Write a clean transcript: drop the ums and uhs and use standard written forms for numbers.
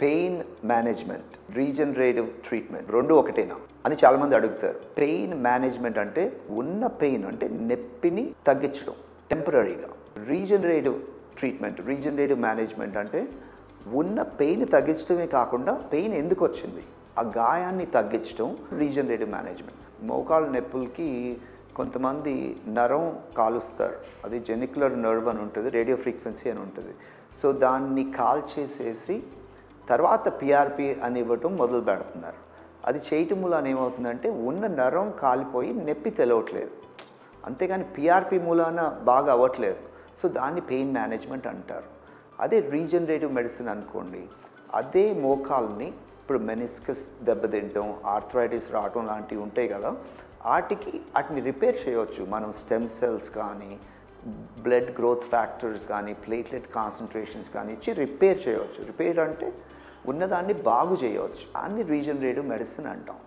Pain management, regenerative treatment రెండు ఒకటేనా అని చాలామంది అడుగుతారు. పెయిన్ మేనేజ్మెంట్ అంటే ఉన్న పెయిన్ అంటే నొప్పిని తగ్గించడం టెంపరీగా. రీజనరేటివ్ ట్రీట్మెంట్, రీజనరేటివ్ మేనేజ్మెంట్ అంటే ఉన్న పెయిన్ తగ్గించడమే కాకుండా పెయిన్ ఎందుకు వచ్చింది ఆ గాయాన్ని తగ్గించడం రీజనరేటివ్ మేనేజ్మెంట్. మోకాళ్ళ నొప్పులకి కొంతమంది నరం కాలుస్తారు, అది జెనిక్యులర్ నర్వ్ అని ఉంటుంది, రేడియో ఫ్రీక్వెన్సీ అని ఉంటుంది. సో దాన్ని కాల్ చేసేసి తర్వాత పిఆర్పి అని ఇవ్వటం మొదలు పెడుతున్నారు. అది చేయటం మూలాన ఏమవుతుందంటే ఉన్న నరం కాలిపోయి నొప్పి తెలవట్లేదు, అంతేగాని పిఆర్పి మూలాన బాగా అవ్వట్లేదు. సో దాన్ని పెయిన్ మేనేజ్మెంట్ అంటారు. అదే రీజనరేటివ్ మెడిసిన్ అనుకోండి, అదే మోకాల్ని ఇప్పుడు మెనిస్కస్ దెబ్బతింటం, ఆర్థరైటిస్ రావటం లాంటివి ఉంటాయి కదా, వాటిని రిపేర్ చేయవచ్చు మనం. స్టెమ్ సెల్స్ కానీ, బ్లడ్ గ్రోత్ ఫ్యాక్టర్స్ కానీ, ప్లేట్లెట్ కాన్సన్ట్రేషన్స్ కానీ ఇచ్చి రిపేర్ చేయవచ్చు. రిపేర్ అంటే ఉన్నదాన్ని బాగు చేయవచ్చు. దాన్ని రీజనరేటివ్ మెడిసిన్ అంటాం.